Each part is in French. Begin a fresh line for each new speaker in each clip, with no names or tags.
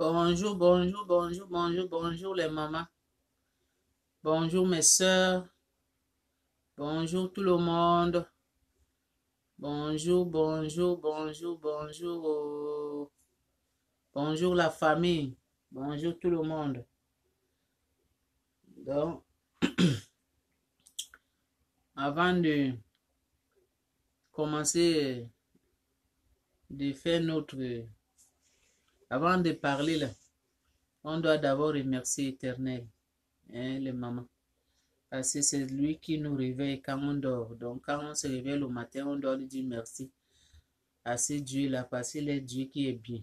Bonjour, bonjour, bonjour, bonjour, bonjour les mamans. Bonjour mes soeurs. Bonjour tout le monde. Bonjour, bonjour, bonjour, bonjour. Bonjour la famille. Bonjour tout le monde. Donc, avant de commencer de faire avant de parler là, on doit d'abord remercier l'Éternel, hein, les mamans. Parce que c'est lui qui nous réveille quand on dort. Donc quand on se réveille le matin, on doit lui dire merci à ce Dieu-là, parce qu'il est Dieu qui est bien.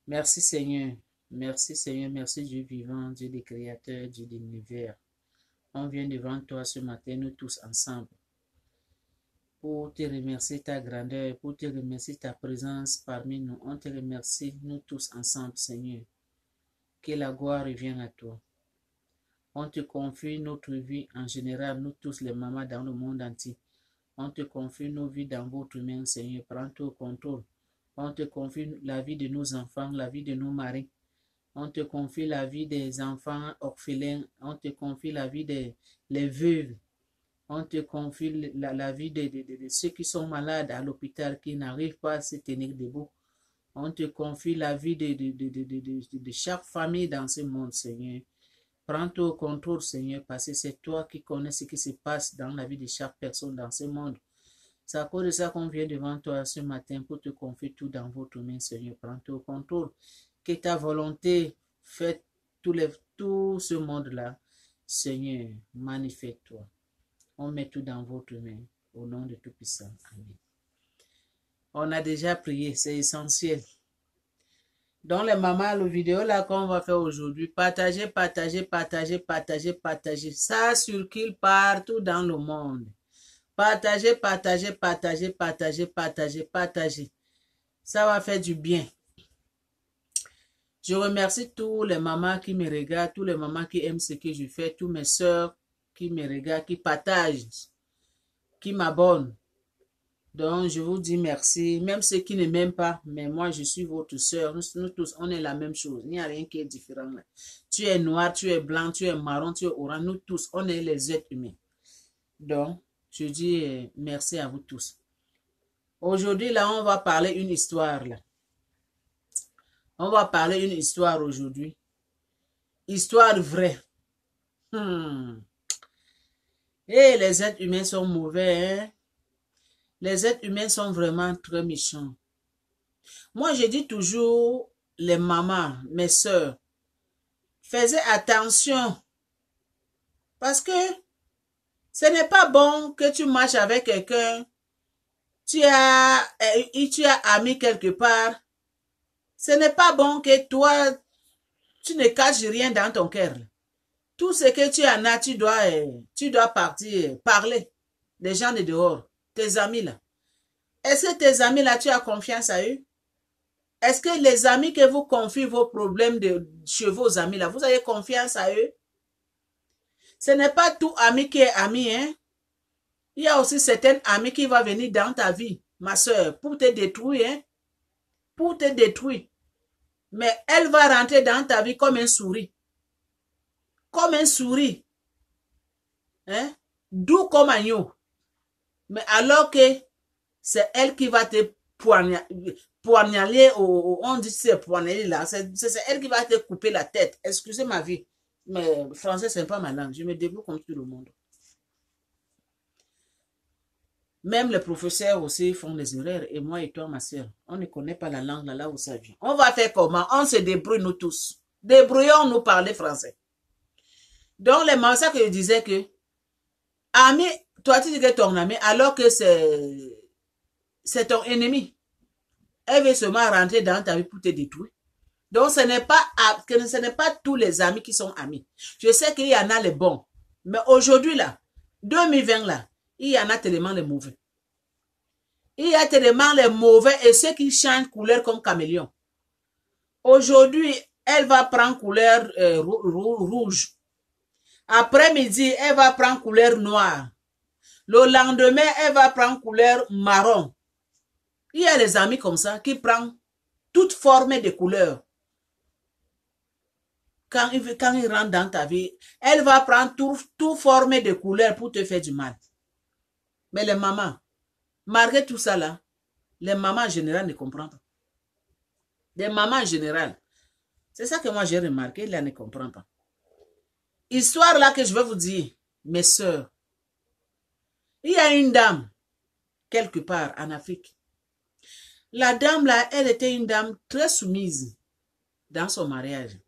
Merci Seigneur. Merci Seigneur. Merci Dieu vivant, Dieu des créateurs, Dieu de l'univers. On vient devant toi ce matin, nous tous ensemble, pour te remercier ta grandeur, pour te remercier ta présence parmi nous. On te remercie, nous tous ensemble, Seigneur. Que la gloire revienne à toi. On te confie notre vie en général, nous tous les mamans dans le monde entier. On te confie nos vies dans votre main, Seigneur. Prends tout contrôle. On te confie la vie de nos enfants, la vie de nos maris. On te confie la vie des enfants orphelins. On te confie la vie des veuves. On te confie la vie de ceux qui sont malades à l'hôpital, qui n'arrivent pas à se tenir debout. On te confie la vie de chaque famille dans ce monde, Seigneur. Prends tout contrôle, Seigneur, parce que c'est toi qui connais ce qui se passe dans la vie de chaque personne dans ce monde. C'est à cause de ça qu'on vient devant toi ce matin pour te confier tout dans votre main, Seigneur. Prends tout contrôle. Que ta volonté fait tout ce monde-là. Seigneur, manifeste-toi. On met tout dans votre main. Au nom de Tout-Puissant. Amen. On a déjà prié, c'est essentiel. Donc les mamans, la vidéo là qu'on va faire aujourd'hui, partagez, partagez, partagez, partagez, partagez. Ça circule partout dans le monde. Partagez, partagez, partagez, partagez, partagez, partagez. Ça va faire du bien. Je remercie tous les mamans qui me regardent, tous les mamans qui aiment ce que je fais, tous mes soeurs qui me regardent, qui partagent, qui m'abonnent. Donc, je vous dis merci. Même ceux qui ne m'aiment pas, mais moi, je suis votre soeur. Nous tous, on est la même chose. Il n'y a rien qui est différent. Là. Tu es noir, tu es blanc, tu es marron, tu es orange. Nous tous, on est les êtres humains. Donc, je dis merci à vous tous. Aujourd'hui, là, on va parler une histoire. Là. On va parler une histoire aujourd'hui. Histoire vraie. Et les êtres humains sont mauvais. Hein? Les êtres humains sont vraiment très méchants. Moi, je dis toujours, les mamans, mes soeurs, faites attention. Parce que ce n'est pas bon que tu marches avec quelqu'un. Tu as ami quelque part. Ce n'est pas bon que toi, tu ne caches rien dans ton cœur. Tout ce que tu en as, tu dois partir, parler des gens de dehors, tes amis là. Est-ce que tes amis là, tu as confiance à eux? Est-ce que les amis que vous confiez vos problèmes chez vos amis là, vous avez confiance à eux? Ce n'est pas tout ami qui est ami, hein? Il y a aussi certains amis qui vont venir dans ta vie, ma soeur, pour te détruire, hein? Pour te détruire. Mais elle va rentrer dans ta vie comme un souris. Comme un souris. Hein? Doux comme agneau. Mais alors que c'est elle qui va te poignaler, on dit c'est poignaler là, c'est elle qui va te couper la tête. Excusez ma vie, mais français c'est pas ma langue, je me débrouille comme tout le monde. Même les professeurs aussi font des erreurs, et moi et toi ma soeur, on ne connaît pas la langue là où ça vient. On va faire comment? On se débrouille nous tous. Débrouillons-nous parler français. Donc les mamans, ça que je disais que, ami, toi tu dis que ton ami, alors que c'est ton ennemi. Elle veut seulement rentrer dans ta vie pour te détruire. Donc, ce n'est pas tous les amis qui sont amis. Je sais qu'il y en a les bons. Mais aujourd'hui, là, 2020, là, il y en a tellement les mauvais. Il y a tellement les mauvais et ceux qui changent couleur comme caméléon. Aujourd'hui, elle va prendre couleur rouge. Après-midi, elle va prendre couleur noire. Le lendemain, elle va prendre couleur marron. Il y a les amis comme ça qui prennent toute forme de couleur. Quand il rentre dans ta vie, elle va prendre toute forme de couleur pour te faire du mal. Mais les mamans, malgré tout ça là, les mamans en général ne comprennent pas. Les mamans en général, c'est ça que moi j'ai remarqué, là ne comprennent pas. Histoire là que je vais vous dire, mes sœurs, il y a une dame, quelque part en Afrique. La dame là, elle était une dame très soumise dans son mariage.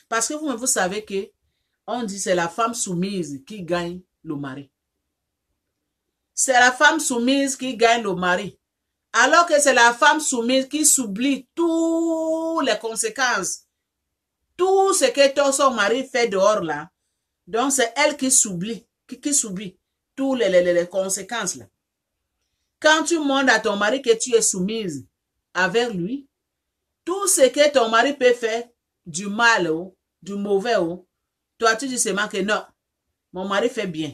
Parce que vous savez que on dit c'est la femme soumise qui gagne le mari. C'est la femme soumise qui gagne le mari. Alors que c'est la femme soumise qui s'oublie toutes les conséquences. Tout ce que son mari fait dehors là. Donc c'est elle qui s'oublie, qui subit toutes les conséquences là. Quand tu montres à ton mari que tu es soumise avec lui, tout ce que ton mari peut faire, du mal ou du mauvais ou, toi tu dis seulement que non, mon mari fait bien.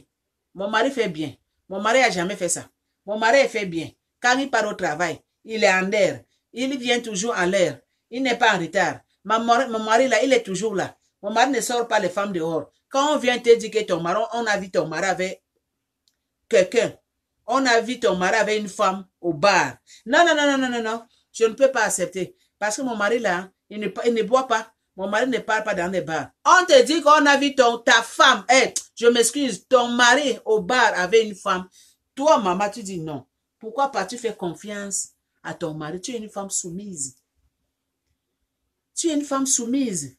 Mon mari fait bien. Mon mari n'a jamais fait ça. Mon mari fait bien. Quand il part au travail, il est en l'air. Il vient toujours en l'air. Il n'est pas en retard. Mon mari là, il est toujours là. Mon mari ne sort pas les femmes dehors. Quand on vient te dire que ton mari, on a vu ton mari avec quelqu'un. On a vu ton mari avec une femme au bar. Non, non, non, non, non, non, non. Je ne peux pas accepter. Parce que mon mari là, il ne boit pas. Mon mari ne parle pas dans les bars. On te dit qu'on a vu ta femme. Hey, je m'excuse, ton mari au bar avec une femme. Toi, maman, tu dis non. Pourquoi pas tu fais confiance à ton mari? Tu es une femme soumise. Tu es une femme soumise.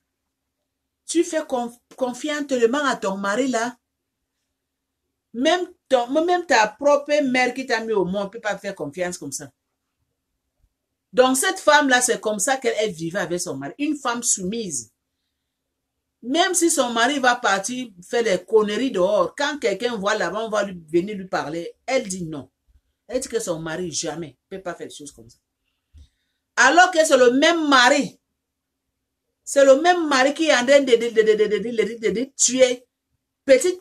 Tu fais confiance tellement à ton mari là. Même ta propre mère qui t'a mis au monde ne peut pas faire confiance comme ça. Donc cette femme-là, c'est comme ça qu'elle vivait avec son mari. Une femme soumise. Même si son mari va partir faire des conneries dehors, quand quelqu'un voit là-bas, on va venir lui parler, elle dit non. Elle dit que son mari jamais ne peut pas faire des choses comme ça. Alors que c'est le même mari. C'est le même mari qui est en train de tuer petit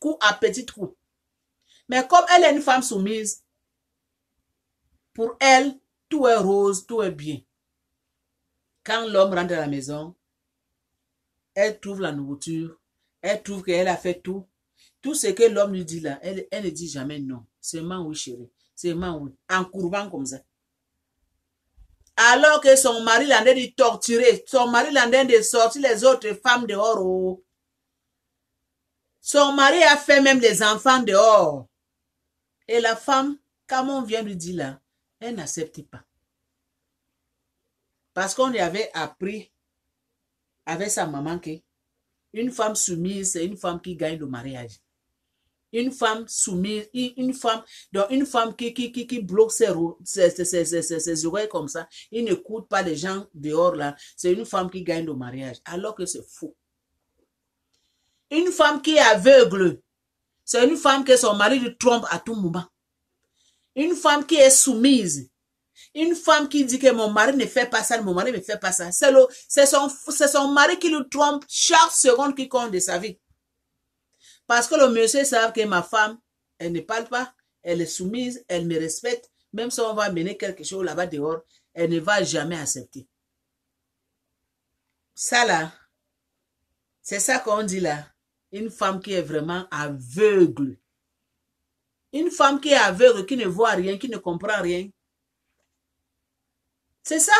coup à petit coup. Mais comme elle est une femme soumise, pour elle, tout est rose, tout est bien. Quand l'homme rentre à la maison, elle trouve la nourriture, elle trouve qu'elle a fait tout. Tout ce que l'homme lui dit là, elle ne dit jamais non. Seulement oui chérie, seulement oui. En courbant comme ça. Alors que son mari l'a de torturer, son mari l'a de sortir les autres femmes dehors. Oh. Son mari a fait même les enfants dehors. Et la femme, comme on vient lui dire là, elle n'accepte pas. Parce qu'on lui avait appris avec sa maman que une femme soumise, c'est une femme qui gagne le mariage. Une femme soumise, une femme qui bloque ses oreilles comme ça, il n'écoute pas les gens dehors là, c'est une femme qui gagne le mariage, alors que c'est faux. Une femme qui est aveugle, c'est une femme que son mari lui trompe à tout moment. Une femme qui est soumise, une femme qui dit que mon mari ne fait pas ça, mon mari ne fait pas ça, c'est son mari qui lui trompe chaque seconde qui compte de sa vie. Parce que le monsieur sait que ma femme, elle ne parle pas, elle est soumise, elle me respecte. Même si on va mener quelque chose là-bas dehors, elle ne va jamais accepter. Ça là, c'est ça qu'on dit là. Une femme qui est vraiment aveugle. Une femme qui est aveugle, qui ne voit rien, qui ne comprend rien. C'est ça.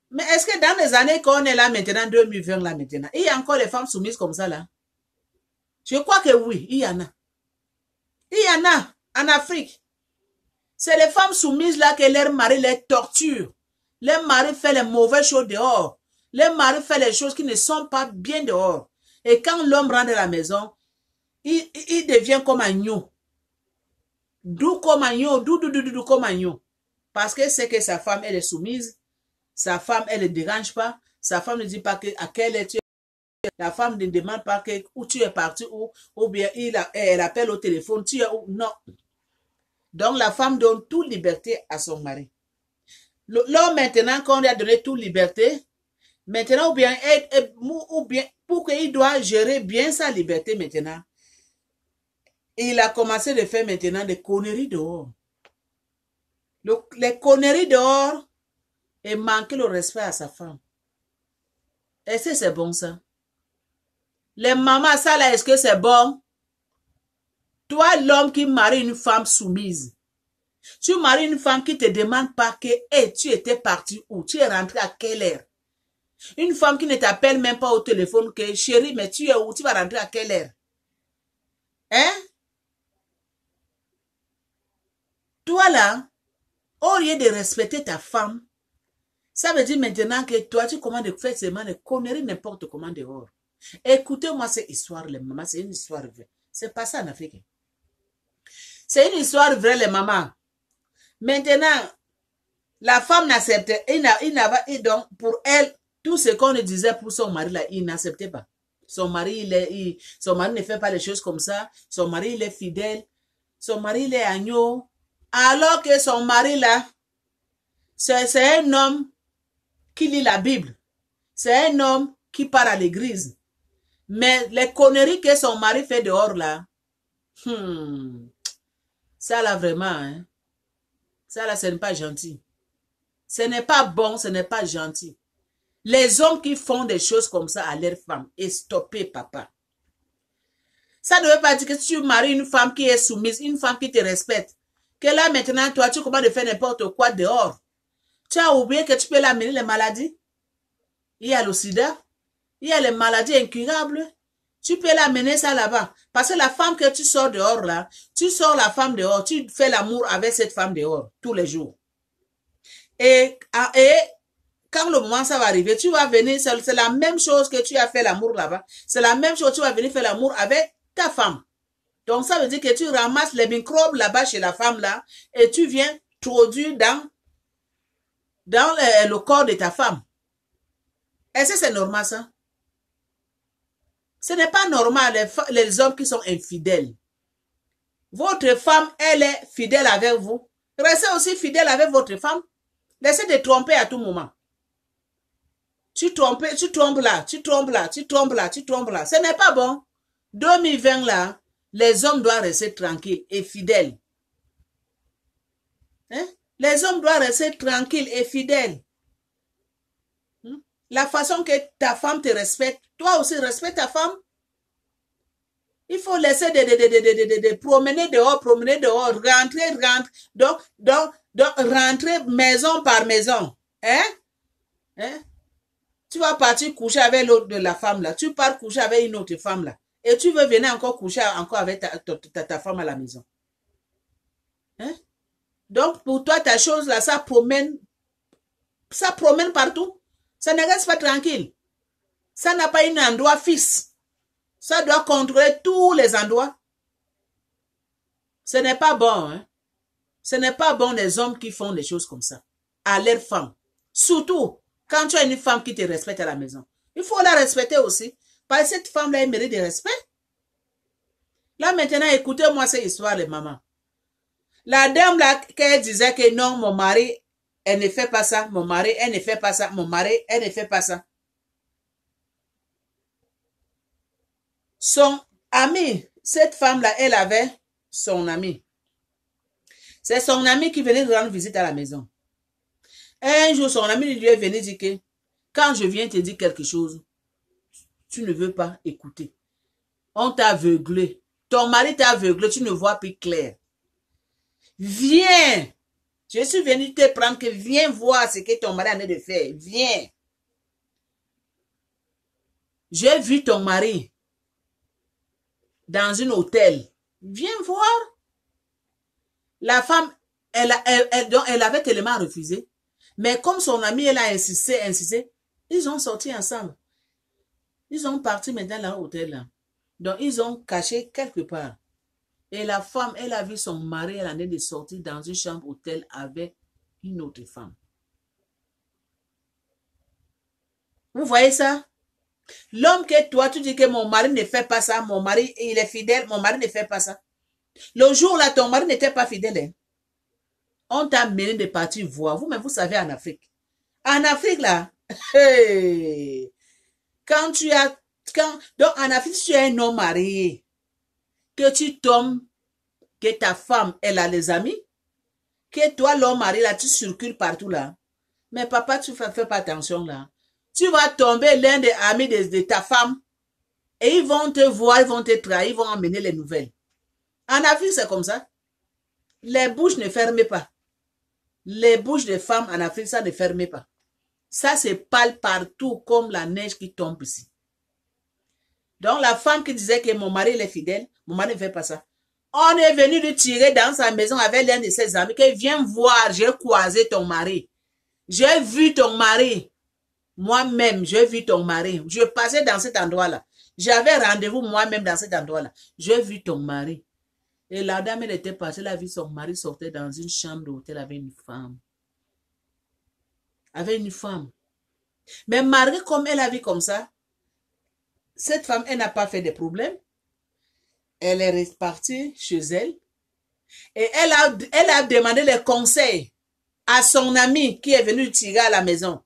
Mais est-ce que dans les années qu'on est là maintenant, 2020 là maintenant, il y a encore les femmes soumises comme ça là? Je crois que oui, il y en a. Il y en a en Afrique. C'est les femmes soumises là que leur mari les torture. Leur mari fait les mauvaises choses dehors. Leur mari fait les choses qui ne sont pas bien dehors. Et quand l'homme rentre à la maison, il devient comme un agneau. Doux comme un agneau, doux comme un agneau. Parce que c'est que sa femme, elle est soumise. Sa femme, elle ne dérange pas. Sa femme ne dit pas à quelle est tu. La femme ne demande pas où tu es parti ou bien elle appelle au téléphone. Tu es où? Non. Donc la femme donne toute liberté à son mari. L'homme maintenant, qu'on lui a donné toute liberté, maintenant ou bien pour qu'il doit gérer bien sa liberté maintenant, il a commencé de faire maintenant des conneries dehors. Les conneries dehors et manquer le respect à sa femme. Est-ce que c'est bon ça? Les mamans, ça là, est-ce que c'est bon? Toi, l'homme qui marie une femme soumise, tu maries une femme qui ne te demande pas que hey, tu étais parti où? Tu es rentré à quelle heure? Une femme qui ne t'appelle même pas au téléphone que chérie, mais tu es où? Tu vas rentrer à quelle heure? Hein? Toi là, au lieu de respecter ta femme, ça veut dire maintenant que toi, tu commandes de faire seulement des conneries n'importe comment dehors. Écoutez-moi cette histoire, les mamans, c'est une histoire vraie. C'est pas ça en Afrique. C'est une histoire vraie, les mamans. Maintenant, la femme n'acceptait, donc pour elle, tout ce qu'on disait pour son mari, là, il n'acceptait pas. Son mari, son mari ne fait pas les choses comme ça. Son mari, il est fidèle. Son mari, il est agneau. Alors que son mari, là, c'est un homme qui lit la Bible. C'est un homme qui part à l'église. Mais les conneries que son mari fait dehors, là, ça, là, vraiment, hein, ça, là, ce n'est pas gentil. Ce n'est pas bon, ce n'est pas gentil. Les hommes qui font des choses comme ça à leurs femmes, et stoppez, papa. Ça ne veut pas dire que si tu maries une femme qui est soumise, une femme qui te respecte, que là maintenant, toi, tu commences de faire n'importe quoi dehors. Tu as oublié que tu peux l'amener les maladies. Il y a le sida, il y a les maladies incurables. Tu peux l'amener ça là-bas. Parce que la femme que tu sors dehors là, tu sors la femme dehors, tu fais l'amour avec cette femme dehors, tous les jours. Et quand le moment ça va arriver, tu vas venir, c'est la même chose que tu as fait l'amour là-bas. C'est la même chose, tu vas venir faire l'amour avec ta femme. Donc ça veut dire que tu ramasses les microbes là-bas chez la femme là et tu viens introduire dans le corps de ta femme. Est-ce que c'est normal ça? Ce n'est pas normal les hommes qui sont infidèles. Votre femme, elle est fidèle avec vous. Restez aussi fidèle avec votre femme. Laissez de tromper à tout moment. Tu trompes là, tu trompes là, tu trompes là, tu trompes là. Ce n'est pas bon. 2020 là, les hommes doivent rester tranquilles et fidèles. Hein? Les hommes doivent rester tranquilles et fidèles. La façon que ta femme te respecte, toi aussi respecte ta femme. Il faut laisser de promener dehors, rentrer. Donc, rentrer maison par maison. Hein? Hein? Tu vas partir coucher avec l'autre de la femme là. Tu pars coucher avec une autre femme là. Et tu veux venir encore coucher encore avec ta femme à la maison. Hein? Donc, pour toi, ta chose là, ça promène partout. Ça ne reste pas tranquille. Ça n'a pas un endroit fixe. Ça doit contrôler tous les endroits. Ce n'est pas bon. Hein? Ce n'est pas bon les hommes qui font des choses comme ça. À leurs femmes. Surtout quand tu as une femme qui te respecte à la maison. Il faut la respecter aussi. Parce que cette femme-là, elle mérite de respect. Là, maintenant, écoutez-moi cette histoire, les mamans. La dame là, qu'elle disait que non, mon mari, elle ne fait pas ça. Mon mari, elle ne fait pas ça. Mon mari, elle ne fait pas ça. Son ami, cette femme-là, elle avait son ami. C'est son ami qui venait rendre visite à la maison. Un jour, son ami lui est venu dire que quand je viens te dire quelque chose, tu ne veux pas écouter. On t'a aveuglé. Ton mari t'a aveuglé, tu ne vois plus clair. Viens. Je suis venu te prendre que viens voir ce que ton mari a de faire. Viens. J'ai vu ton mari dans un hôtel. Viens voir. La femme, elle avait tellement refusé. Mais comme son ami, elle a insisté, ils ont sorti ensemble. Ils ont parti maintenant dans l'hôtel là. Donc, ils ont caché quelque part. Et la femme, elle a vu son mari, elle en est de sortir dans une chambre hôtel avec une autre femme. Vous voyez ça? L'homme que toi, tu dis que mon mari ne fait pas ça, mon mari, il est fidèle, mon mari ne fait pas ça. Le jour là, ton mari n'était pas fidèle. Hein? On t'a mené de partir voir. Vous-même, vous savez, en Afrique. En Afrique, là, hey, donc en Afrique, si tu es un homme marié, que tu tombes, que ta femme, elle a les amis, que toi, l'homme mari, là, tu circules partout, là. Mais papa, tu fais pas attention, là. Tu vas tomber l'un des amis de ta femme et ils vont te voir, ils vont te trahir, ils vont emmener les nouvelles. En Afrique, c'est comme ça. Les bouches ne ferment pas. Les bouches des femmes en Afrique, ça ne ferme pas. Ça se parle partout comme la neige qui tombe ici. Donc, la femme qui disait que mon mari est fidèle, mon mari ne fait pas ça. On est venu lui tirer dans sa maison avec l'un de ses amis qui vient voir, j'ai croisé ton mari. J'ai vu ton mari. Moi-même, j'ai vu ton mari. Je passais dans cet endroit-là. J'avais rendez-vous moi-même dans cet endroit-là. J'ai vu ton mari. Et la dame, elle était partie, elle a vu son mari sortir dans une chambre d'hôtel avec une femme. Avec une femme. Mais malgré comme elle a vu comme ça, cette femme, elle n'a pas fait de problème. Elle est repartie chez elle. Et elle a demandé les conseils à son ami qui est venu tirer à la maison.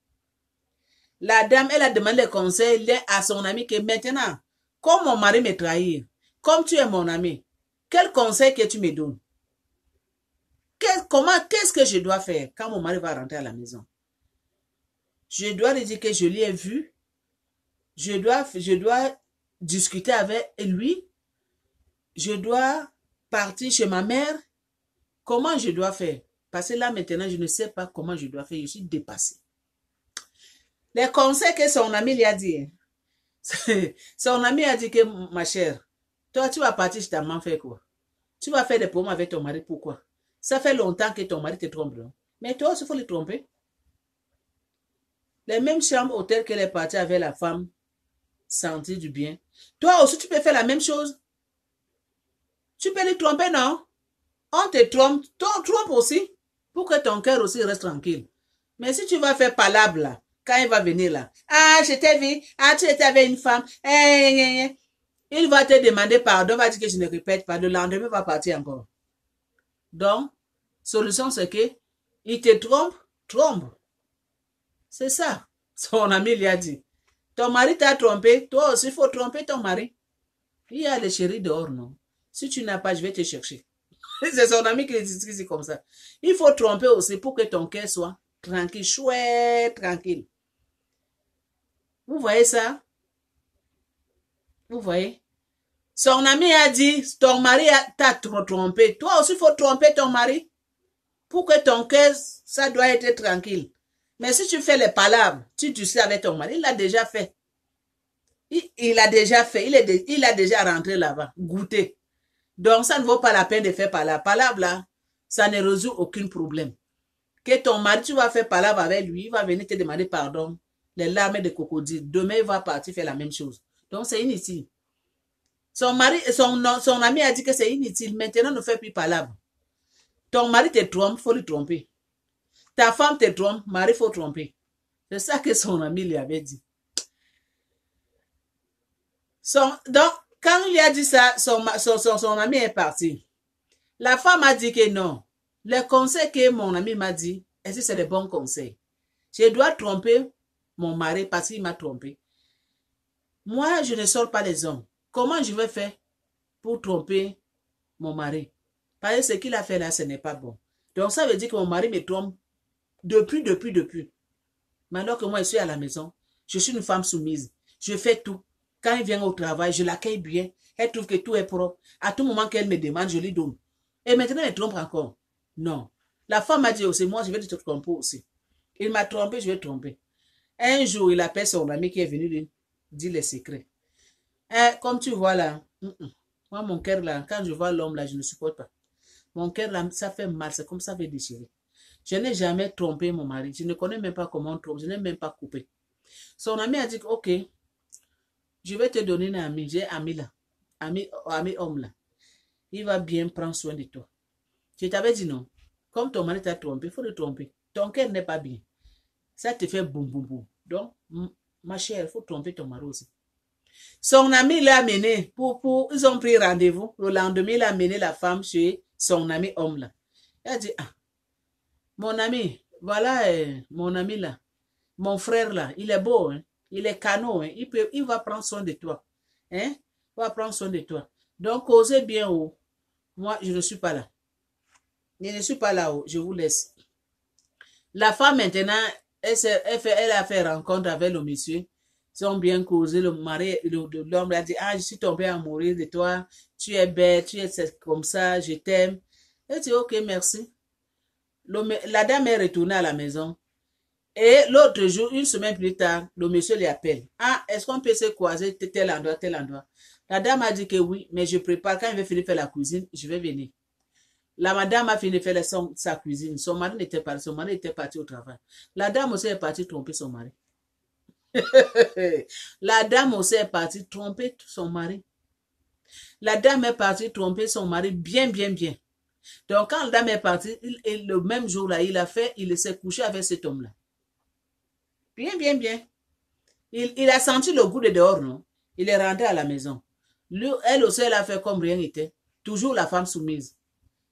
La dame, elle a demandé les conseils à son ami que maintenant, comme mon mari me trahit, comme tu es mon ami, quel conseil que tu me donnes? Qu'est-ce que je dois faire quand mon mari va rentrer à la maison? Je dois lui dire que je l'ai vu. Je dois discuter avec lui. Je dois partir chez ma mère. Comment je dois faire? Parce que là, maintenant, je ne sais pas comment je dois faire. Je suis dépassée. Les conseils que son ami lui a dit. Son ami a dit que, ma chère, toi, tu vas partir chez ta maman faire quoi? Tu vas faire des problèmes avec ton mari. Pourquoi? Ça fait longtemps que ton mari te trompe. Non? Mais toi aussi, il faut le tromper. Les mêmes chambres hôtels qu'elle est partie avec la femme, sentir du bien. Toi aussi, tu peux faire la même chose. Tu peux les tromper, non? On te trompe, trompe aussi, pour que ton cœur aussi reste tranquille. Mais si tu vas faire palabre là, quand il va venir là, ah, je t'ai vu, ah, tu étais avec une femme, il va te demander pardon, va dire que je ne répète pas, le lendemain va partir encore. Donc, solution c'est que, il te trompe. C'est ça. Son ami lui a dit. Ton mari t'a trompé, toi aussi, il faut tromper ton mari. Il y a les chéris dehors, non? Si tu n'as pas, je vais te chercher. C'est son ami qui dit comme ça. Il faut tromper aussi pour que ton cœur soit tranquille, chouette, tranquille. Vous voyez ça? Vous voyez? Son ami a dit, ton mari t'a trompé. Toi aussi, il faut tromper ton mari pour que ton cœur, ça doit être tranquille. Mais si tu fais les palabres, tu sais avec ton mari, il l'a déjà fait. Il a déjà fait, il a déjà rentré là-bas, goûté. Donc, ça ne vaut pas la peine de faire palabre là, ça ne résout aucun problème. Que ton mari, tu vas faire palabre avec lui, il va venir te demander pardon, les larmes de crocodile. Demain, il va partir faire la même chose. Donc, c'est inutile. Son ami a dit que c'est inutile. Maintenant, ne fais plus palabre. Ton mari te trompe, il faut le tromper. Ta femme te trompe, mari, il faut tromper. C'est ça que son ami lui avait dit. Donc, quand il a dit ça, son ami est parti. La femme a dit que non. Les conseils que mon ami m'a dit, est-ce que c'est des bons conseils? Je dois tromper mon mari parce qu'il m'a trompé. Moi, je ne sors pas les hommes. Comment je vais faire pour tromper mon mari? Parce que ce qu'il a fait là, ce n'est pas bon. Donc, ça veut dire que mon mari me trompe depuis. Maintenant que moi, je suis à la maison, je suis une femme soumise. Je fais tout. Quand il vient au travail, je l'accueille bien. Elle trouve que tout est propre. À tout moment qu'elle me demande, je lui donne. Et maintenant, elle trompe encore. Non. La femme m'a dit aussi, moi, je vais te tromper aussi. Il m'a trompé, je vais tromper. Un jour, il appelle son ami qui est venu lui dire les secrets. Comme tu vois là, moi, mon cœur là, quand je vois l'homme là, je ne supporte pas. Mon cœur là, ça fait mal, c'est comme ça fait déchirer. Je n'ai jamais trompé mon mari. Je ne connais même pas comment on trompe. Je n'ai même pas coupé. Son ami a dit, ok, je vais te donner un ami. J'ai un ami là. Ami homme là. Il va bien prendre soin de toi. Je t'avais dit non. Comme ton mari t'a trompé, il faut le tromper. Ton cœur n'est pas bien. Ça te fait boum boum boum. Donc, ma chère, il faut tromper ton mari aussi. Son ami l'a amené. Ils ont pris rendez-vous. Le lendemain, il a amené la femme chez son ami homme là. Il a dit, ah, mon ami, voilà mon ami là. Mon frère là, il est beau, hein? Il est canot, hein? Il va prendre soin de toi. Hein? Il va prendre soin de toi. Donc, causez bien haut. Moi, je ne suis pas là. Je ne suis pas là-haut, je vous laisse. La femme, maintenant, elle a fait rencontre avec le monsieur. Ils ont bien causé, le mari, l'homme a dit, ah, je suis tombé à mourir de toi, tu es belle, tu es comme ça, je t'aime. Elle dit, ok, merci. La dame est retournée à la maison. Et l'autre jour, une semaine plus tard, le monsieur lui appelle. Ah, est-ce qu'on peut se croiser tel endroit, tel endroit? La dame a dit que oui, mais je prépare, quand il va finir de faire la cuisine, je vais venir. La madame a fini de faire sa cuisine. Son mari n'était pas, son mari était parti au travail. La dame aussi est partie tromper son mari. La dame aussi est partie tromper son mari. La dame est partie tromper son mari bien, bien, bien. Donc, quand la dame est partie, le même jour-là, il s'est couché avec cet homme-là. Bien, bien, bien. Il a senti le goût de dehors, non? Il est rentré à la maison. Elle aussi, elle a fait comme rien n'était. Toujours la femme soumise.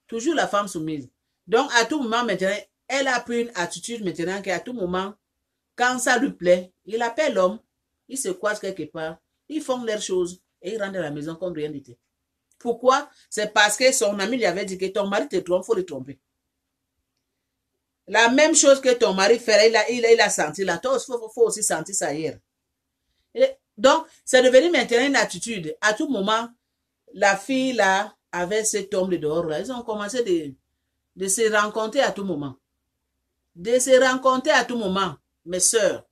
Toujours la femme soumise. Donc, à tout moment, maintenant, elle a pris une attitude maintenant qu'à tout moment, quand ça lui plaît, il appelle l'homme, il se croise quelque part, ils font leurs choses et ils rentrent à la maison comme rien n'était. Pourquoi? C'est parce que son ami lui avait dit que ton mari te trompe, il faut le tromper. La même chose que ton mari fait, il a senti là. Toi, il faut aussi sentir ça hier. Et donc, c'est devenu maintenant une attitude. À tout moment, la fille là, avec cet homme de dehors là, ils ont commencé de se rencontrer à tout moment. De se rencontrer à tout moment, mes sœurs.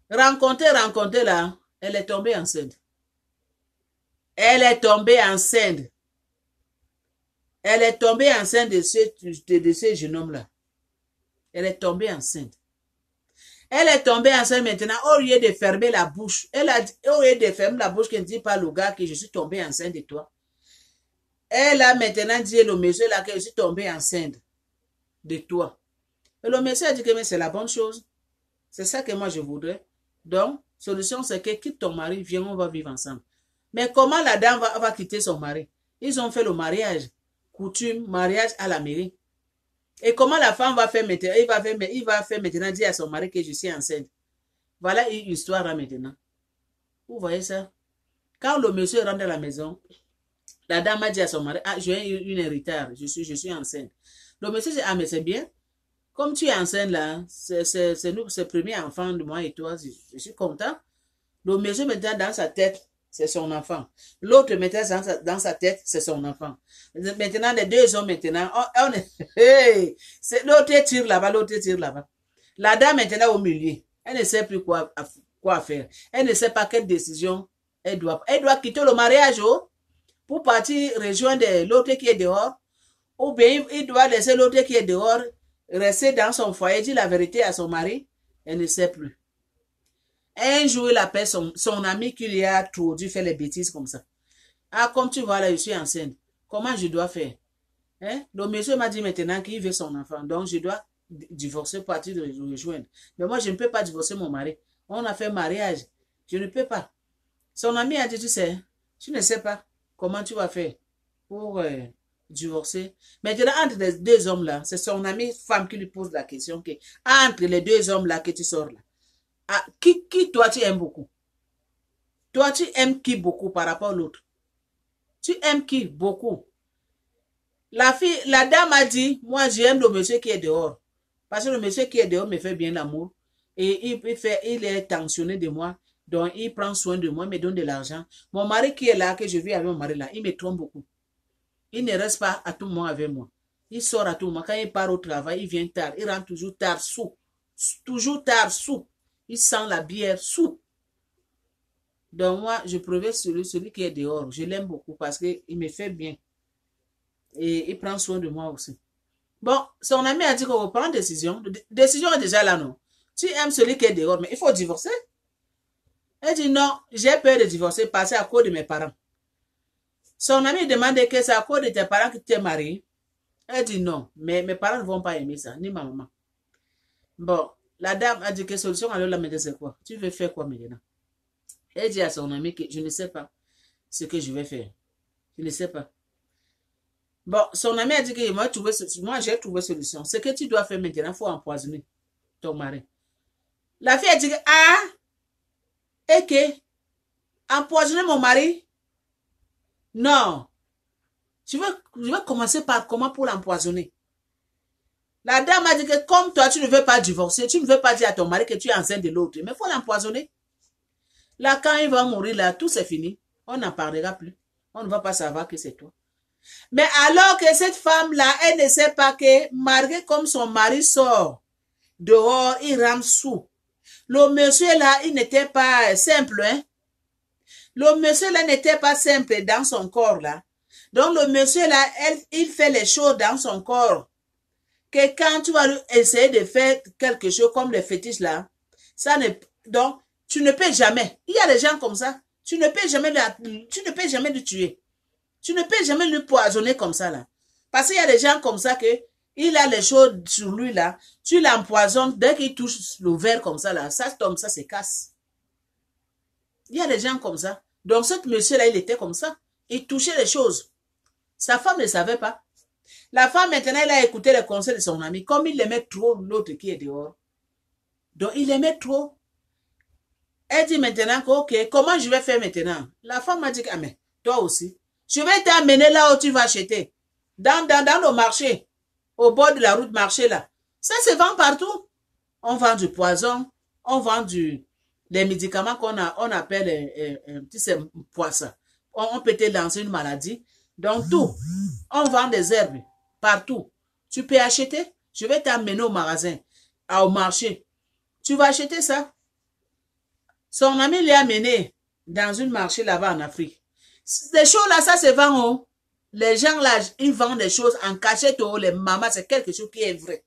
Rencontrer là, elle est tombée enceinte. Elle est tombée enceinte. Elle est tombée enceinte de ce jeune homme-là. Elle est tombée enceinte. Elle est tombée enceinte maintenant, au lieu de fermer la bouche. Elle a dit, au lieu de fermer la bouche, qu'elle ne dit pas au gars que je suis tombée enceinte de toi. Elle a maintenant dit au monsieur là que je suis tombée enceinte de toi. Et le monsieur a dit que c'est la bonne chose. C'est ça que moi je voudrais. Donc, solution c'est que quitte ton mari, viens, on va vivre ensemble. Mais comment la dame va quitter son mari? Ils ont fait le mariage, coutume, mariage à la mairie. Et comment la femme va faire maintenant? Il va faire maintenant dire à son mari que je suis enceinte. Voilà une histoire là maintenant. Vous voyez ça? Quand le monsieur rentre à la maison, la dame a dit à son mari, ah, j'ai une héritage, je suis enceinte. Le monsieur dit, ah, mais c'est bien. Comme tu es enceinte là, c'est le premier enfant de moi et toi, je suis content. Le monsieur maintenant dans sa tête, c'est son enfant. L'autre maintenant dans sa tête, c'est son enfant. Maintenant, les deux hommes maintenant, hey, l'autre tire là-bas, l'autre tire là-bas. La dame maintenant au milieu, elle ne sait plus quoi faire. Elle ne sait pas quelle décision elle doit quitter le mariage pour partir rejoindre l'autre qui est dehors, ou bien il doit laisser l'autre qui est dehors rester dans son foyer, dire la vérité à son mari. Elle ne sait plus. Un jour, il appelle son ami qui lui a introduit faire les bêtises comme ça. Ah, comme tu vois là, je suis enceinte. Comment je dois faire? Hein? Le monsieur m'a dit maintenant qu'il veut son enfant. Donc, je dois divorcer, partir de le rejoindre. Mais moi, je ne peux pas divorcer mon mari. On a fait mariage. Je ne peux pas. Son ami a dit, tu sais, tu ne sais pas comment tu vas faire pour divorcer. Maintenant, entre les deux hommes là, c'est son ami femme qui lui pose la question que, entre les deux hommes là que tu sors là, ah, qui toi tu aimes beaucoup? Toi tu aimes qui beaucoup par rapport à l'autre? Tu aimes qui beaucoup? La dame a dit, moi j'aime le monsieur qui est dehors. Parce que le monsieur qui est dehors me fait bien l'amour. Et il est tensionné de moi. Donc il prend soin de moi, me donne de l'argent. Mon mari qui est là, que je vis avec mon mari là, il me trompe beaucoup. Il ne reste pas à tout moment avec moi. Il sort à tout moment. Quand il part au travail, il vient tard. Il rentre toujours tard, sous. Toujours tard, sous. Il sent la bière sous. Donc moi, je préfère celui qui est dehors. Je l'aime beaucoup parce qu'il me fait bien. Et il prend soin de moi aussi. Bon, son ami a dit qu'on va prendre décision. Décision est déjà là, non? Tu aimes celui qui est dehors, mais il faut divorcer. Elle dit non, j'ai peur de divorcer parce que à cause de mes parents. Son ami demandait que c'est à cause de tes parents que tu t'es marié. Elle dit non, mais mes parents ne vont pas aimer ça, ni ma maman. Bon, la dame a dit que solution alors la médecine c'est quoi? Tu veux faire quoi maintenant? Elle dit à son ami que je ne sais pas ce que je vais faire. Je ne sais pas. Bon, son ami a dit que moi j'ai trouvé solution. Ce que tu dois faire maintenant, il faut empoisonner ton mari. La fille a dit que, ah, et que, empoisonner mon mari? Non. Je vais commencer par comment pour l'empoisonner. La dame a dit que comme toi, tu ne veux pas divorcer, tu ne veux pas dire à ton mari que tu es enceinte de l'autre, mais il faut l'empoisonner. Là, quand il va mourir, là, tout c'est fini. On n'en parlera plus. On ne va pas savoir que c'est toi. Mais alors que cette femme-là, elle ne sait pas que, malgré comme son mari sort dehors, il rentre sous. Le monsieur là, il n'était pas simple, hein. Le monsieur là n'était pas simple dans son corps là. Donc le monsieur là, il fait les choses dans son corps. Que quand tu vas essayer de faire quelque chose comme les fétiches là, ça ne, donc, tu ne peux jamais. Il y a des gens comme ça. Tu ne peux jamais le tuer. Tu ne peux jamais le poisonner comme ça là. Parce qu'il y a des gens comme ça que, il a les choses sur lui là, tu l'empoisonnes, dès qu'il touche le verre comme ça là, ça tombe, ça se casse. Il y a des gens comme ça. Donc, ce monsieur-là, il était comme ça. Il touchait les choses. Sa femme ne savait pas. La femme, maintenant, elle a écouté les conseils de son ami. Comme il aimait trop l'autre qui est dehors. Donc, il aimait trop. Elle dit maintenant que, ok, comment je vais faire maintenant? La femme m'a dit, ah, mais toi aussi. Je vais t'amener là où tu vas acheter. Dans le marché. Au bord de la route marché là. Ça se vend partout. On vend du poison. On vend des médicaments qu'on appelle poisson. On peut te lancer une maladie. Donc tout. On vend des herbes partout. Tu peux acheter. Je vais t'amener au magasin, au marché. Tu vas acheter ça. Son ami l'a amené dans une marché là-bas en Afrique. Des choses là, ça se vend. Oh. Les gens là, ils vendent des choses en cachette. Oh, les mamans, c'est quelque chose qui est vrai.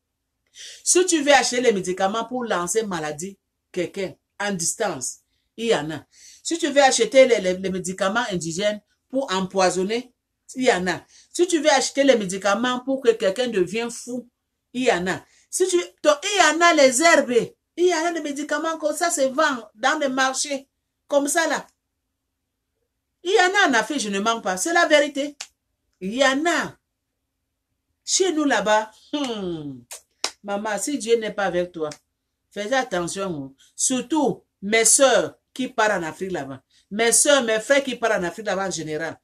Si tu veux acheter les médicaments pour lancer maladie, quelqu'un, en distance, il y en a. Si tu veux acheter les médicaments indigènes pour empoisonner, il y en a. Si tu veux acheter les médicaments pour que quelqu'un devienne fou, il y en a. Donc, il y en a les herbes. Il y en a des médicaments comme ça se vend dans les marchés. Comme ça là. Il y en a en Afrique, je ne mens pas. C'est la vérité. Il y en a. Chez nous là-bas. Maman, si Dieu n'est pas avec toi, fais attention. Surtout mes soeurs qui partent en Afrique là-bas. Mes soeurs, mes frères qui partent en Afrique là-bas en général.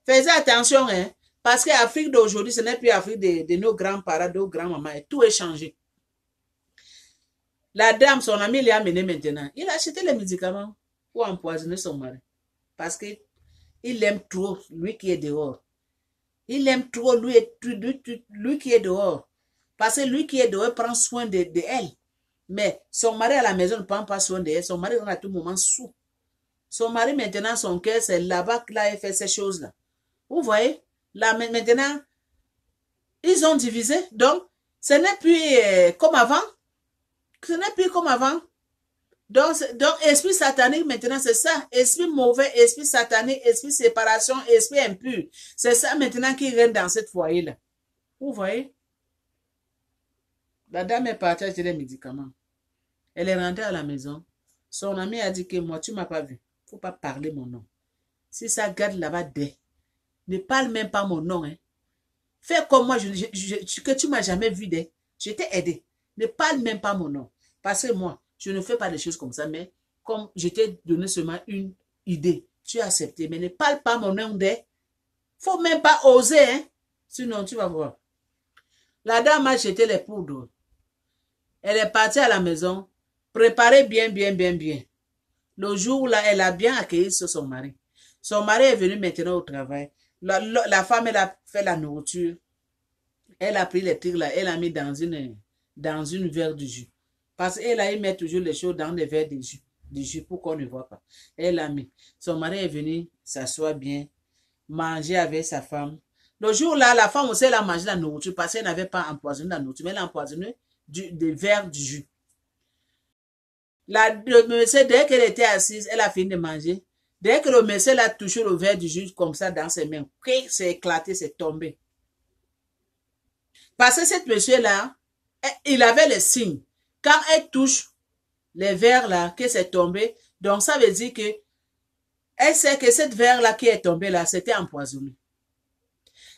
Fais attention, hein. Parce que l'Afrique d'aujourd'hui, ce n'est plus l'Afrique de nos grands-parents, de nos grands-mamans. Tout est changé. La dame, son ami, l'a amené maintenant. Il a acheté les médicaments pour empoisonner son mari. Parce que il aime trop lui qui est dehors. Il aime trop lui qui est dehors. Parce que lui qui est dehors prend soin de elle. Mais son mari à la maison ne prend pas soin d'elle. Son mari est à tout moment sous. Son mari maintenant, son cœur, c'est là-bas qu'il a fait ces choses-là. Vous voyez? Là maintenant, ils ont divisé. Donc, ce n'est plus comme avant. Ce n'est plus comme avant. Donc, esprit satanique, maintenant, c'est ça. Esprit mauvais, esprit satanique, esprit séparation, esprit impur. C'est ça maintenant qui règne dans cette foyer-là. Vous voyez? La dame est partie acheter les médicaments. Elle est rentrée à la maison. Son ami a dit que moi, tu ne m'as pas vu. Il ne faut pas parler mon nom. Si ça garde là-bas, ne parle même pas mon nom. Hein. Fais comme moi, que tu ne m'as jamais vu. Je t'ai aidé. Ne parle même pas mon nom. Parce que moi, je ne fais pas des choses comme ça, mais comme je t'ai donné seulement une idée, tu as accepté. Mais ne parle pas mon nom. Faut même pas oser. Hein. Sinon, tu vas voir. La dame a jeté les poudres. Elle est partie à la maison, préparée bien. Le jour là, elle a bien accueilli son mari. Son mari est venu maintenant au travail. La femme, elle a fait la nourriture. Elle a pris les trucs là, elle a mis dans une verre de jus. Parce qu'elle a met toujours les choses dans des verres de jus pour qu'on ne voit pas. Elle a mis. Son mari est venu s'asseoir bien, manger avec sa femme. Le jour là, la femme aussi, elle a mangé la nourriture parce qu'elle n'avait pas empoisonné la nourriture, mais elle a empoisonné des verres de jus. Le monsieur, dès qu'elle était assise, elle a fini de manger. Dès que le monsieur a touché le verre du jus comme ça dans ses mains, c'est éclaté, c'est tombé. Parce que cet monsieur-là, il avait les signes. Quand elle touche les verres là, que c'est tombé, donc ça veut dire que elle sait que cette verre-là qui est tombé là, c'était empoisonné.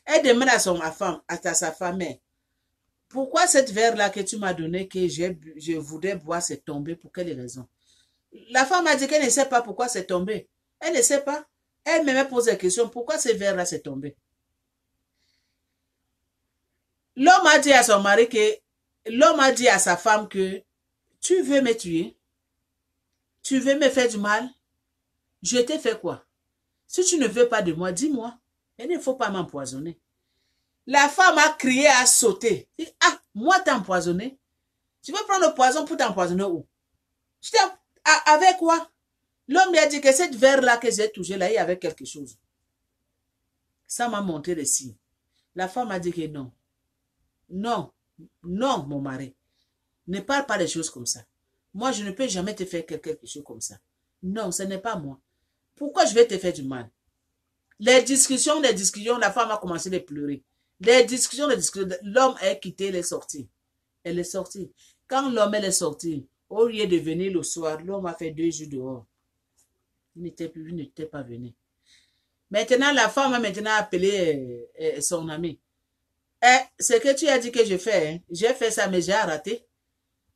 Elle demande à sa femme, pourquoi cette verre-là que tu m'as donné, que je voudrais boire, c'est tombé, pour quelle raison? La femme a dit qu'elle ne sait pas pourquoi c'est tombé. Elle ne sait pas. Elle me pose la question, pourquoi ce verre-là c'est tombé? L'homme a dit à son mari que, l'homme a dit à sa femme que, tu veux me tuer? Tu veux me faire du mal? Je t'ai fait quoi? Si tu ne veux pas de moi, dis-moi. Il ne faut pas m'empoisonner. La femme a crié, a sauté. Dit, ah, moi t'as empoisonné? Tu veux prendre le poison pour t'empoisonner où? Avec quoi? L'homme lui a dit que cette verre-là que j'ai touché, là, il y avait quelque chose. Ça m'a montré les signes. La femme a dit que non. Non, non, mon mari. Ne parle pas des choses comme ça. Moi, je ne peux jamais te faire quelque chose comme ça. Non, ce n'est pas moi. Pourquoi je vais te faire du mal? Les discussions, la femme a commencé à pleurer. Les discussions, l'homme est quitté, elle est sortie. Elle est sortie. Quand l'homme est sorti, au lieu de venir le soir, l'homme a fait 2 jours dehors. Il n'était pas venu. Maintenant, la femme a maintenant appelé son ami. Ce que tu as dit que je fais, hein, j'ai fait ça, mais j'ai raté.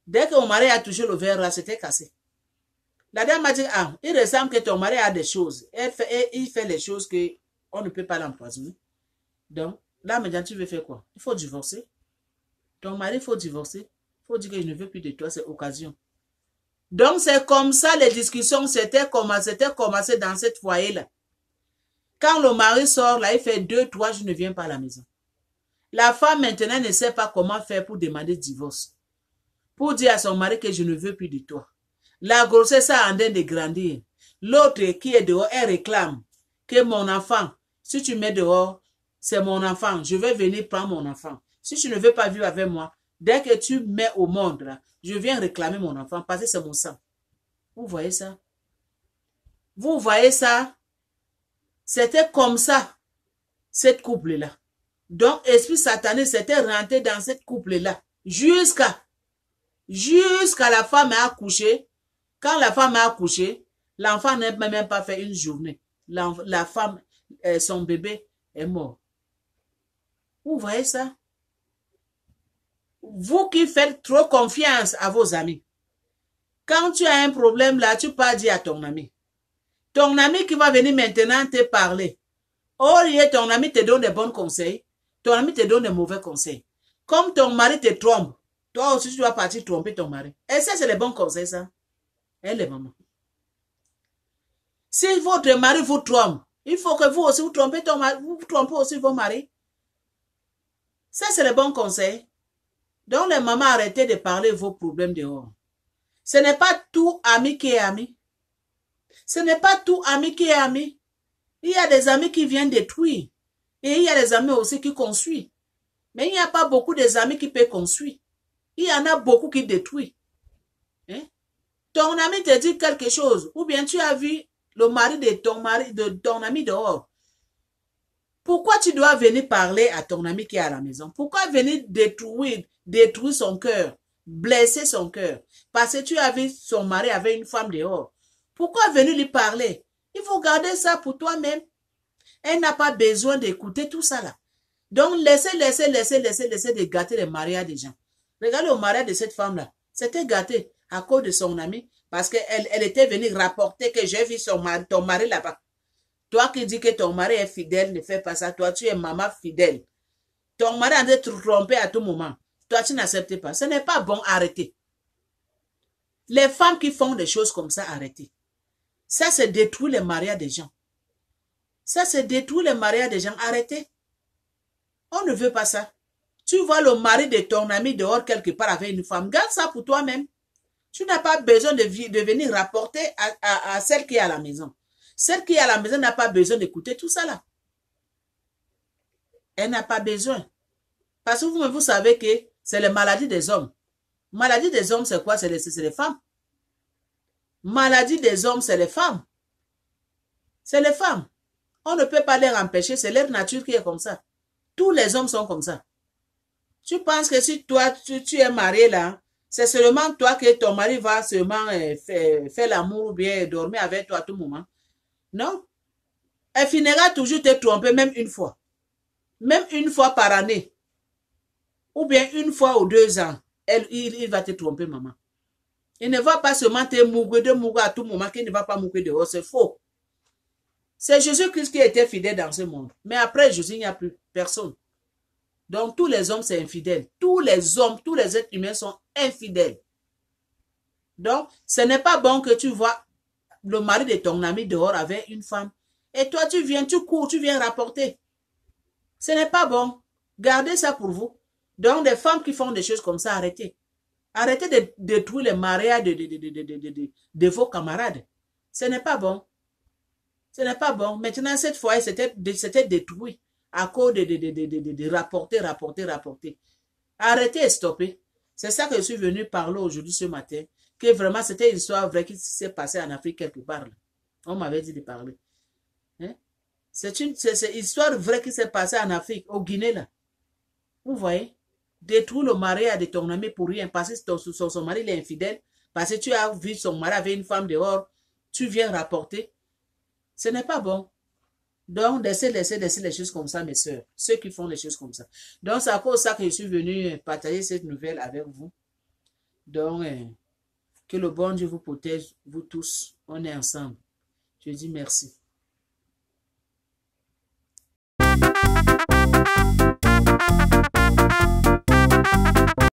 Dès que mon mari a touché le verre, là, c'était cassé. La dame m'a dit, ah, il ressemble que ton mari a des choses. Il fait les choses qu'on ne peut pas l'empoisonner. Donc, là, maintenant, tu veux faire quoi? Il faut divorcer. Ton mari, il faut divorcer. Il faut dire que je ne veux plus de toi, c'est occasion. Donc, c'est comme ça, les discussions, c'était commencé dans cette foyer-là. Quand le mari sort, là, il fait 2-3 jours, je ne viens pas à la maison. La femme, maintenant, ne sait pas comment faire pour demander divorce. Pour dire à son mari que je ne veux plus de toi. La grossesse est en train de grandir. L'autre qui est dehors, elle réclame que mon enfant, si tu mets dehors, c'est mon enfant. Je vais venir prendre mon enfant. Si tu ne veux pas vivre avec moi, dès que tu mets au monde, là, je viens réclamer mon enfant parce que c'est mon sang. Vous voyez ça? Vous voyez ça? C'était comme ça, cette couple-là. Donc, esprit satané s'était rentré dans cette couple-là. Jusqu'à la femme a accouché. Quand la femme a accouché, l'enfant n'a même pas fait une journée. La femme, son bébé est mort. Vous voyez ça? Vous qui faites trop confiance à vos amis. Quand tu as un problème là, tu peux dire à ton ami. Ton ami qui va venir maintenant te parler. Au lieu, ton ami te donne des bons conseils. Ton ami te donne des mauvais conseils. Comme ton mari te trompe, toi aussi tu dois partir tromper ton mari. Et ça, c'est les bons conseils, ça. Et les mamans. Si votre mari vous trompe, il faut que vous aussi vous trompez ton mari, vous trompez aussi vos maris. Ça, c'est les bons conseils. Donc, les mamans, arrêtez de parler vos problèmes dehors. Ce n'est pas tout ami qui est ami. Ce n'est pas tout ami qui est ami. Il y a des amis qui viennent détruire. Et il y a des amis aussi qui construisent. Mais il n'y a pas beaucoup d'amis qui peuvent construire. Il y en a beaucoup qui détruisent. Hein? Ton ami te dit quelque chose. Ou bien tu as vu le mari de ton ami dehors. Pourquoi tu dois venir parler à ton ami qui est à la maison? Pourquoi venir détruire son cœur? Blesser son cœur? Parce que tu as vu son mari avec une femme dehors. Pourquoi venir lui parler? Il faut garder ça pour toi-même. Elle n'a pas besoin d'écouter tout ça là. Donc, laissez de gâter les mariages des gens. Regardez le mariage de cette femme-là. C'était gâté à cause de son ami parce qu'elle était venue rapporter que j'ai vu ton mari là-bas. Toi qui dis que ton mari est fidèle, ne fais pas ça. Toi, tu es maman fidèle. Ton mari a été trompé à tout moment. Toi, tu n'acceptes pas. Ce n'est pas bon, arrêtez. Les femmes qui font des choses comme ça, arrêtez. Ça, c'est détruire les mariages des gens. Ça, c'est détruire les mariages des gens. Arrêtez. On ne veut pas ça. Tu vois le mari de ton ami dehors quelque part avec une femme. Garde ça pour toi-même. Tu n'as pas besoin de venir rapporter à celle qui est à la maison. Celle qui est à la maison n'a pas besoin d'écouter tout ça là. Elle n'a pas besoin. Parce que vous savez que c'est les maladies des hommes. Maladie des hommes, c'est quoi? C'est les femmes. Maladie des hommes, c'est les femmes. C'est les femmes. On ne peut pas les empêcher. C'est leur nature qui est comme ça. Tous les hommes sont comme ça. Tu penses que si toi, tu es marié là, c'est seulement toi que ton mari va seulement faire l'amour ou bien dormir avec toi à tout moment. Non. Elle finira toujours te tromper même une fois. Même une fois par année. Ou bien une fois ou 2 ans. Il va te tromper, maman. Il ne va pas seulement te mourir à tout moment qu'il ne va pas mourir dehors. C'est faux. C'est Jésus-Christ qui était fidèle dans ce monde. Mais après Jésus, il n'y a plus personne. Donc, tous les hommes, c'est infidèle. Tous les hommes, tous les êtres humains sont infidèles. Donc, ce n'est pas bon que tu vois le mari de ton ami dehors avec une femme. Et toi, tu viens, tu cours, tu viens rapporter. Ce n'est pas bon. Gardez ça pour vous. Donc, des femmes qui font des choses comme ça, arrêtez. Arrêtez de détruire les mariages de vos camarades. Ce n'est pas bon. Ce n'est pas bon. Maintenant, cette fois, c'était détruit à cause de rapporter. Arrêtez et stoppez. C'est ça que je suis venu parler aujourd'hui, ce matin. Que vraiment, c'était une histoire vraie qui s'est passée en Afrique quelque part. On m'avait dit de parler. Hein? C'est une histoire vraie qui s'est passée en Afrique, au Guinée, là. Vous voyez? Détruire le mariage de ton ami pour rien, parce que son mari est infidèle, parce que tu as vu son mari avec une femme dehors, tu viens rapporter. Ce n'est pas bon. Donc, laissez les choses comme ça, mes soeurs. Ceux qui font les choses comme ça. Donc, c'est à cause de ça que je suis venu partager cette nouvelle avec vous. Donc, que le bon Dieu vous protège, vous tous. On est ensemble. Je dis merci.